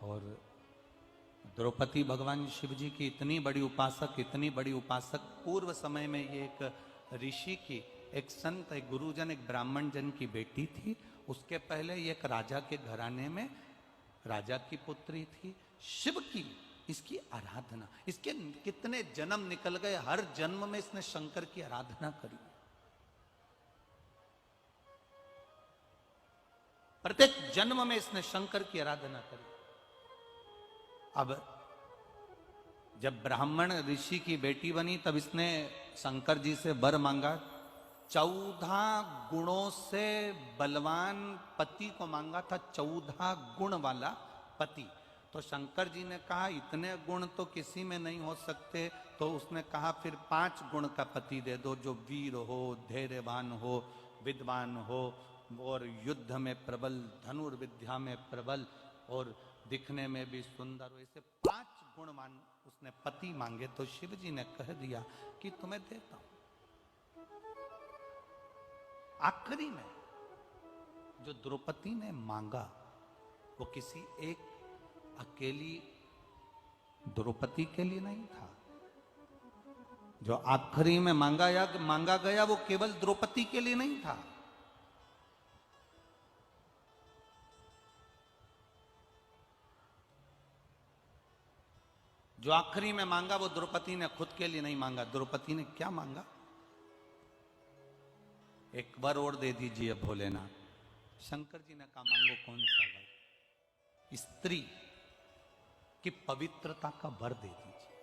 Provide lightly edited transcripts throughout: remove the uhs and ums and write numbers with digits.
और द्रौपदी भगवान शिव जी की इतनी बड़ी उपासक, पूर्व समय में ये एक ऋषि की, एक संत, एक गुरुजन, एक ब्राह्मण जन की बेटी थी। उसके पहले ये एक राजा के घराने में राजा की पुत्री थी। शिव की इसकी आराधना, इसके कितने जन्म निकल गए, हर जन्म में इसने शंकर की आराधना करी। प्रत्येक जन्म में इसने शंकर की आराधना करी। अब जब ब्राह्मण ऋषि की बेटी बनी तब इसने शंकर जी से वर मांगा। 14 गुणों से बलवान पति को मांगा था, 14 गुण वाला पति। तो शंकर जी ने कहा इतने गुण तो किसी में नहीं हो सकते, तो उसने कहा फिर 5 गुण का पति दे दो, जो वीर हो, धैर्यवान हो, विद्वान हो, और युद्ध में प्रबल, धनुर्विद्या में प्रबल, और दिखने में भी सुंदर हो। ऐसे 5 गुण मान उसने पति मांगे। तो शिव जी ने कह दिया कि तुम्हें देता हूं। आखिरी में जो द्रौपदी ने मांगा वो किसी एक अकेली द्रौपदी के लिए नहीं था। जो आखिरी में मांगा गया वो केवल द्रौपदी के लिए नहीं था। जो आखिरी में मांगा वो द्रौपदी ने खुद के लिए नहीं मांगा। द्रौपदी ने क्या मांगा? एक वर और दे दीजिए भोलेनाथ। शंकर जी ने कहा मांगो, कौन सा वर? स्त्री की पवित्रता का वर दे दीजिए।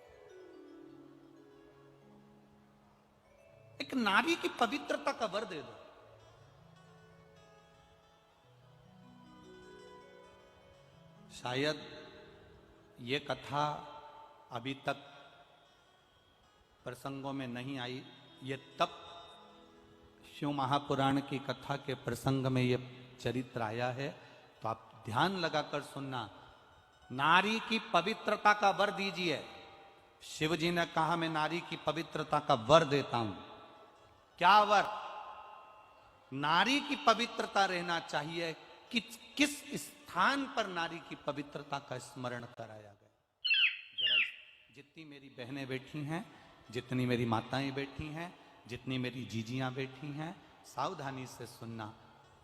एक नारी की पवित्रता का वर दे दो। शायद ये कथा अभी तक प्रसंगों में नहीं आई। ये तब शिव महापुराण की कथा के प्रसंग में ये चरित्र आया है, तो आप ध्यान लगाकर सुनना। नारी की पवित्रता का वर दीजिए। शिव जी ने कहा मैं नारी की पवित्रता का वर देता हूं। क्या वर? नारी की पवित्रता रहना चाहिए। किस स्थान पर नारी की पवित्रता का स्मरण कराया गया? जरा जितनी मेरी बहनें बैठी हैं, जितनी मेरी माताएं बैठी हैं, जितनी मेरी जीजियां बैठी हैं, सावधानी से सुनना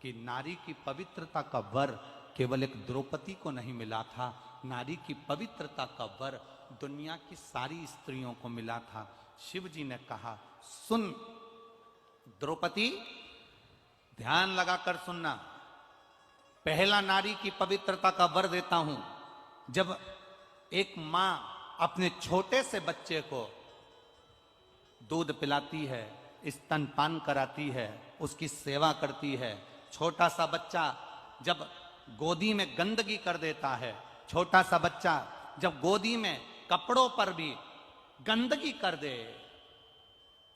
कि नारी की पवित्रता का वर केवल एक द्रौपदी को नहीं मिला था। नारी की पवित्रता का वर दुनिया की सारी स्त्रियों को मिला था। शिव जी ने कहा सुन द्रौपदी, ध्यान लगाकर सुनना। पहला नारी की पवित्रता का वर देता हूं। जब एक मां अपने छोटे से बच्चे को दूध पिलाती है, स्तनपान कराती है, उसकी सेवा करती है, छोटा सा बच्चा जब गोदी में गंदगी कर देता है, छोटा सा बच्चा जब गोदी में कपड़ों पर भी गंदगी कर दे,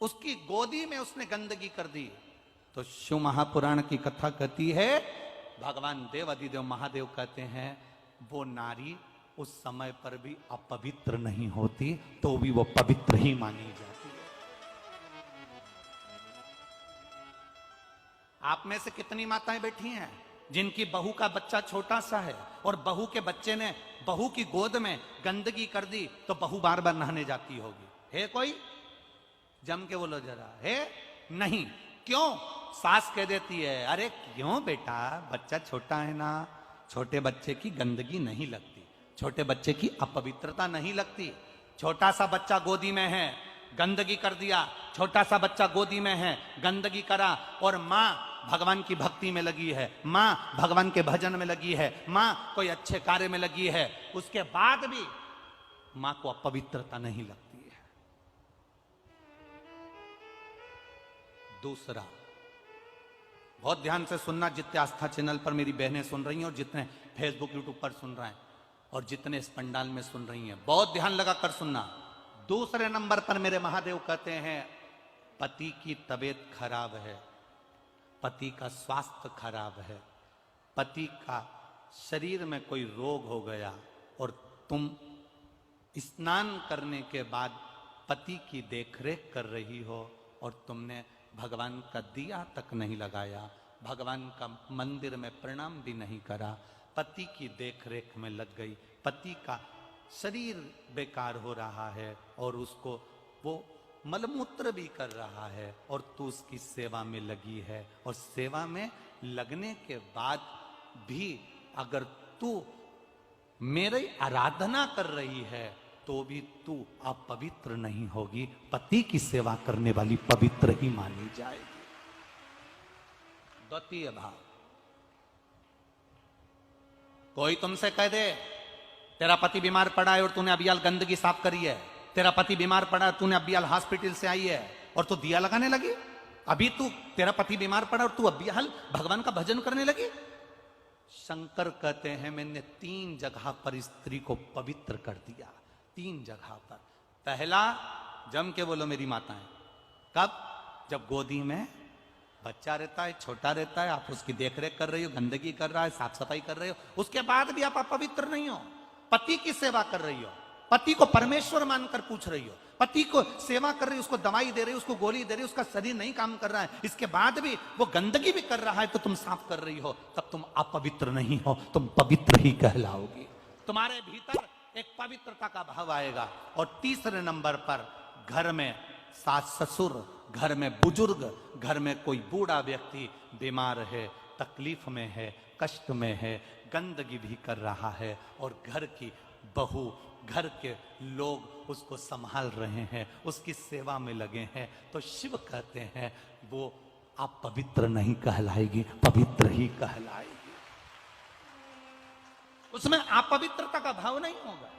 उसकी गोदी में उसने गंदगी कर दी, तो शिव महापुराण की कथा कहती है, भगवान देव अधिदेव महादेव कहते हैं वो नारी उस समय पर भी अपवित्र नहीं होती, तो भी वो पवित्र ही मानी जाती है। आप में से कितनी माताएं बैठी हैं जिनकी बहू का बच्चा छोटा सा है और बहू के बच्चे ने बहू की गोद में गंदगी कर दी, तो बहू बार बार नहाने जाती होगी? है कोई? जम के बोलो जरा, है? नहीं। क्यों? सास कह देती है अरे क्यों बेटा, बच्चा छोटा है ना, छोटे बच्चे की गंदगी नहीं लगती, छोटे बच्चे की अपवित्रता नहीं लगती। छोटा सा बच्चा गोदी में है, गंदगी कर दिया, छोटा सा बच्चा गोदी में है, गंदगी करा, और माँ भगवान की भक्ति में लगी है, माँ भगवान के भजन में लगी है, माँ कोई अच्छे कार्य में लगी है, उसके बाद भी माँ को अपवित्रता नहीं लगती है। दूसरा, बहुत ध्यान से सुनना, जितने आस्था चैनल पर मेरी बहनें सुन रही हैं और जितने फेसबुक यूट्यूब पर सुन रहे हैं और जितने इस पंडाल में सुन रही हैं, बहुत ध्यान लगाकर सुनना। दूसरे नंबर पर मेरे महादेव कहते हैं पति की तबीयत खराब है, पति का स्वास्थ्य खराब है, पति का शरीर में कोई रोग हो गया और तुम स्नान करने के बाद पति की देखरेख कर रही हो और तुमने भगवान का दिया तक नहीं लगाया, भगवान का मंदिर में प्रणाम भी नहीं करा, पति की देखरेख में लग गई, पति का शरीर बेकार हो रहा है और उसको वो मलमूत्र भी कर रहा है और तू उसकी सेवा में लगी है, और सेवा में लगने के बाद भी अगर तू मेरी आराधना कर रही है तो भी तू अपवित्र नहीं होगी, पति की सेवा करने वाली पवित्र ही मानी जाएगी। द्वितीय भाव, कोई तुमसे कह दे तेरा पति बीमार पड़ा है और तूने अबियाल गंदगी साफ करी है, तेरा पति बीमार पड़ा है तूने अबियाल हॉस्पिटल से आई है और तू दिया लगाने लगी, अभी तू तेरा पति बीमार पड़ा और तू अबियाल भगवान का भजन करने लगी। शंकर कहते हैं मैंने 3 जगह पर स्त्री को पवित्र कर दिया, 3 जगह पर। पहला, जम के बोलो मेरी माताएं, कब? जब गोदी में बच्चा रहता है, छोटा रहता है, आप उसकी देखरेख कर रही हो, गंदगी कर रहा है, साफ सफाई कर रहे हो, उसके बाद भी आप अपवित्र नहीं हो, पति की सेवा कर रही हो, पति को परमेश्वर मानकर पूछ रही हो, पति को सेवा कर रही हो, उसको दवाई दे रही हो, उसको गोली दे रही हो, उसका शरीर नहीं काम कर रहा है, इसके बाद भी वो गंदगी भी कर रहा है तो तुम साफ कर रही हो, तब तुम अपवित्र नहीं हो, तुम पवित्र ही कहलाओगी। तुम्हारे भीतर एक पवित्रता का भाव आएगा। और तीसरे नंबर पर, घर में सास ससुर, घर में बुजुर्ग, घर में कोई बूढ़ा व्यक्ति बीमार है, तकलीफ में है, कष्ट में है, गंदगी भी कर रहा है और घर की बहू, घर के लोग उसको संभाल रहे हैं, उसकी सेवा में लगे हैं, तो शिव कहते हैं वो आप पवित्र नहीं कहलाएगी, पवित्र ही कहलाएगी। उसमें अपवित्रता का भाव नहीं होगा।